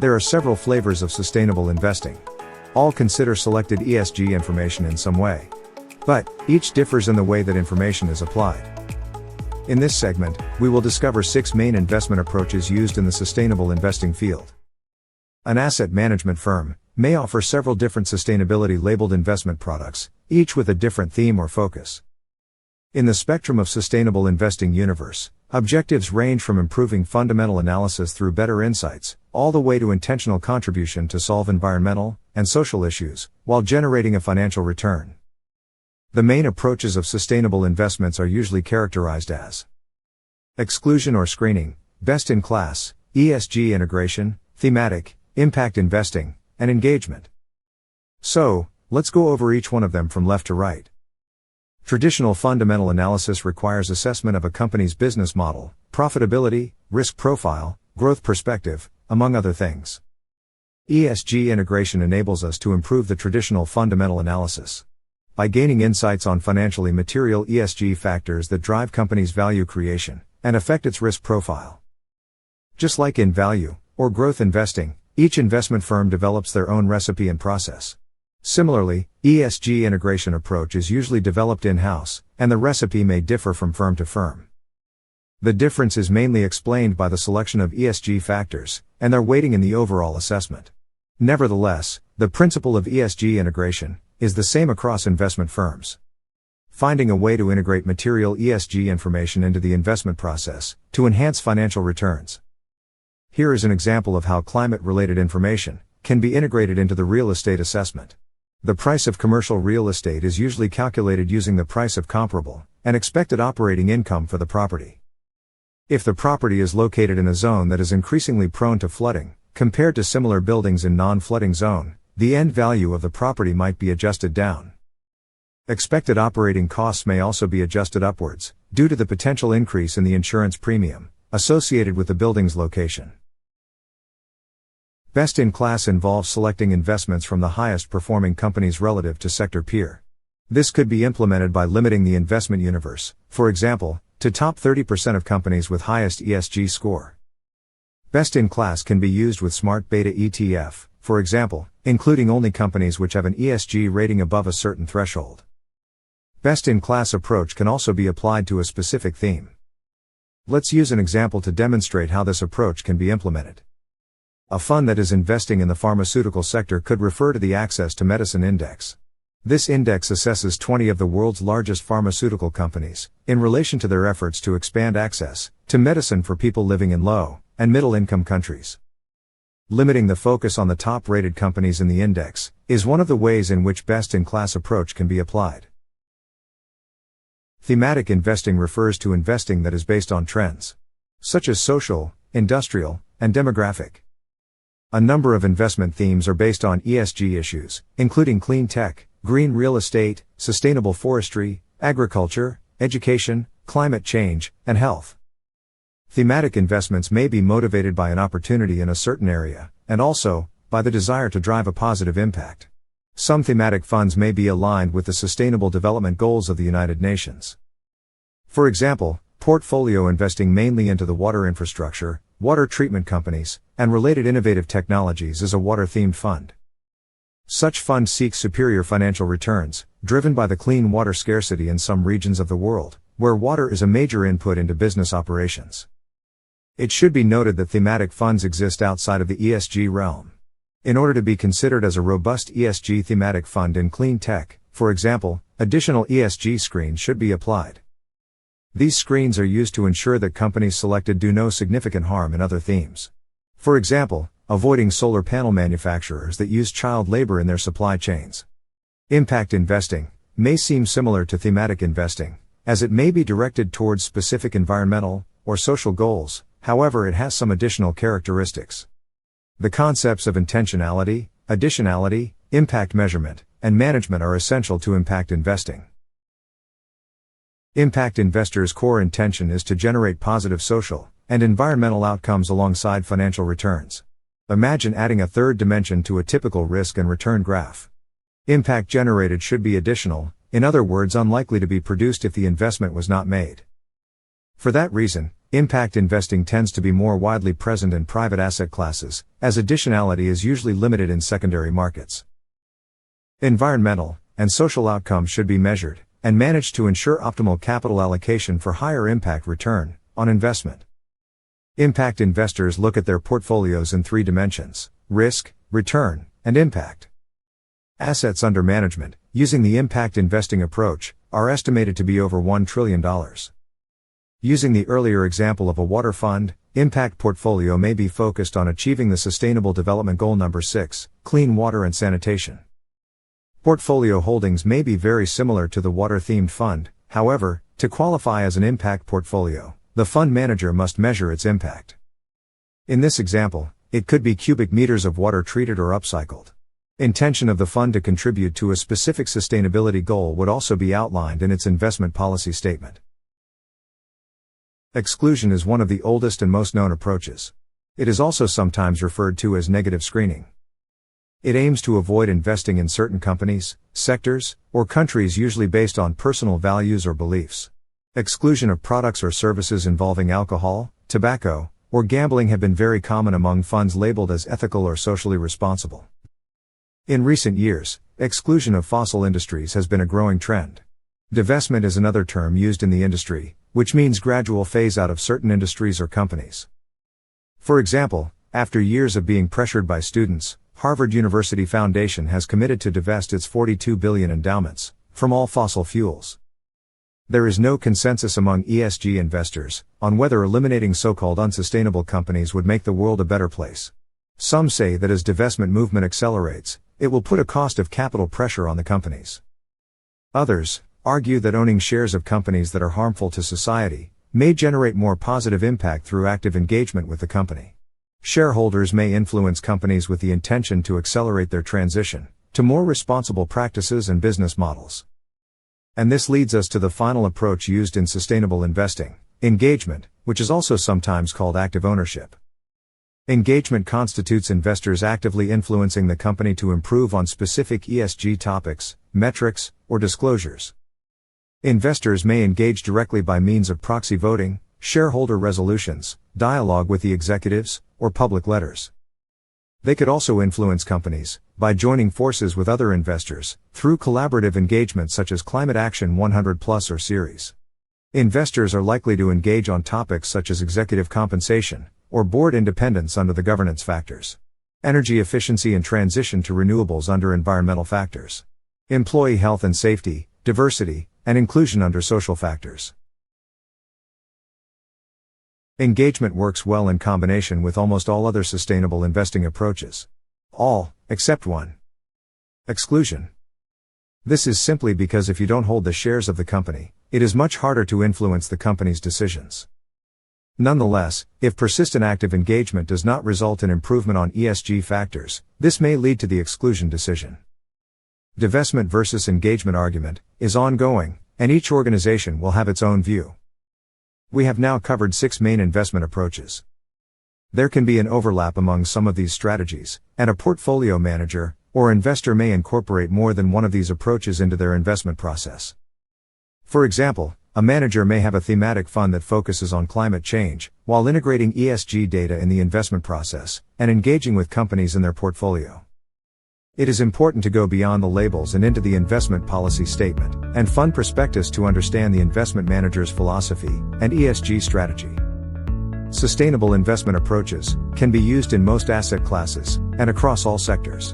There are several flavors of sustainable investing. All consider selected ESG information in some way. But each differs in the way that information is applied. In this segment, we will discover 6 main investment approaches used in the sustainable investing field. An asset management firm may offer several different sustainability-labeled investment products, each with a different theme or focus. In the spectrum of sustainable investing universe, objectives range from improving fundamental analysis through better insights, all the way to intentional contribution to solve environmental and social issues, while generating a financial return. The main approaches of sustainable investments are usually characterized as exclusion or screening, best-in-class, ESG integration, thematic, impact investing, and engagement. So, let's go over each one of them from left to right. Traditional fundamental analysis requires assessment of a company's business model, profitability, risk profile, growth perspective, among other things. ESG integration enables us to improve the traditional fundamental analysis by gaining insights on financially material ESG factors that drive companies' value creation and affect its risk profile. Just like in value or growth investing, each investment firm develops their own recipe and process. Similarly, ESG integration approach is usually developed in-house, and the recipe may differ from firm to firm. The difference is mainly explained by the selection of ESG factors and their weighting in the overall assessment. Nevertheless, the principle of ESG integration is the same across investment firms. Finding a way to integrate material ESG information into the investment process to enhance financial returns. Here is an example of how climate-related information can be integrated into the real estate assessment. The price of commercial real estate is usually calculated using the price of comparable and expected operating income for the property. If the property is located in a zone that is increasingly prone to flooding, compared to similar buildings in non-flooding zone, the end value of the property might be adjusted down. Expected operating costs may also be adjusted upwards, due to the potential increase in the insurance premium associated with the building's location. Best in class involves selecting investments from the highest performing companies relative to sector peer. This could be implemented by limiting the investment universe, for example, to top 30% of companies with highest ESG score. Best in class can be used with smart beta ETF, for example, including only companies which have an ESG rating above a certain threshold. Best in class approach can also be applied to a specific theme. Let's use an example to demonstrate how this approach can be implemented. A fund that is investing in the pharmaceutical sector could refer to the Access to Medicine Index. This index assesses 20 of the world's largest pharmaceutical companies, in relation to their efforts to expand access to medicine for people living in low and middle-income countries. Limiting the focus on the top-rated companies in the index is one of the ways in which best-in-class approach can be applied. Thematic investing refers to investing that is based on trends, such as social, industrial, and demographic. A number of investment themes are based on ESG issues, including clean tech, green real estate, sustainable forestry, agriculture, education, climate change, and health. Thematic investments may be motivated by an opportunity in a certain area, and also by the desire to drive a positive impact. Some thematic funds may be aligned with the Sustainable Development Goals of the United Nations. For example, portfolio investing mainly into the water infrastructure, water treatment companies, and related innovative technologies is a water-themed fund. Such fund seeks superior financial returns, driven by the clean water scarcity in some regions of the world, where water is a major input into business operations. It should be noted that thematic funds exist outside of the ESG realm. In order to be considered as a robust ESG thematic fund in clean tech, for example, additional ESG screens should be applied. These screens are used to ensure that companies selected do no significant harm in other themes. For example, avoiding solar panel manufacturers that use child labor in their supply chains. Impact investing may seem similar to thematic investing, as it may be directed towards specific environmental or social goals, however it has some additional characteristics. The concepts of intentionality, additionality, impact measurement, and management are essential to impact investing. Impact investors' core intention is to generate positive social and environmental outcomes alongside financial returns. Imagine adding a third dimension to a typical risk and return graph. Impact generated should be additional, in other words unlikely to be produced if the investment was not made. For that reason, Impact investing tends to be more widely present in private asset classes, as additionality is usually limited in secondary markets. Environmental and social outcomes should be measured and managed to ensure optimal capital allocation for higher impact return on investment. Impact investors look at their portfolios in 3 dimensions: risk, return, and impact. Assets under management, using the impact investing approach, are estimated to be over $1 trillion. Using the earlier example of a water fund, impact portfolio may be focused on achieving the Sustainable Development Goal number 6, clean water and sanitation. Portfolio holdings may be very similar to the water-themed fund. However, to qualify as an impact portfolio, the fund manager must measure its impact. In this example, it could be cubic meters of water treated or upcycled. Intention of the fund to contribute to a specific sustainability goal would also be outlined in its investment policy statement. Exclusion is one of the oldest and most known approaches. It is also sometimes referred to as negative screening. It aims to avoid investing in certain companies, sectors, or countries usually based on personal values or beliefs. Exclusion of products or services involving alcohol, tobacco, or gambling have been very common among funds labeled as ethical or socially responsible. In recent years, exclusion of fossil industries has been a growing trend. Divestment is another term used in the industry, which means gradual phase out of certain industries or companies. For example, after years of being pressured by students, Harvard University Foundation has committed to divest its $42 billion endowments from all fossil fuels. There is no consensus among ESG investors on whether eliminating so-called unsustainable companies would make the world a better place. Some say that as divestment movement accelerates, it will put a cost of capital pressure on the companies. Others argue that owning shares of companies that are harmful to society may generate more positive impact through active engagement with the company. Shareholders may influence companies with the intention to accelerate their transition to more responsible practices and business models. And this leads us to the final approach used in sustainable investing: engagement, which is also sometimes called active ownership. Engagement constitutes investors actively influencing the company to improve on specific ESG topics, metrics, or disclosures. Investors may engage directly by means of proxy voting, shareholder resolutions, dialogue with the executives, or public letters. They could also influence companies by joining forces with other investors through collaborative engagements such as Climate Action 100+ or Series. Investors are likely to engage on topics such as executive compensation or board independence under the governance factors, energy efficiency and transition to renewables under environmental factors, employee health and safety, diversity, and inclusion under social factors. Engagement works well in combination with almost all other sustainable investing approaches. All, except one. Exclusion. This is simply because if you don't hold the shares of the company, it is much harder to influence the company's decisions. Nonetheless, if persistent active engagement does not result in improvement on ESG factors, this may lead to the exclusion decision. Divestment versus engagement argument is ongoing, and each organization will have its own view. We have now covered 6 main investment approaches. There can be an overlap among some of these strategies, and a portfolio manager or investor may incorporate more than one of these approaches into their investment process. For example, a manager may have a thematic fund that focuses on climate change, while integrating ESG data in the investment process and engaging with companies in their portfolio. It is important to go beyond the labels and into the investment policy statement and fund prospectus to understand the investment manager's philosophy and ESG strategy. Sustainable investment approaches can be used in most asset classes and across all sectors.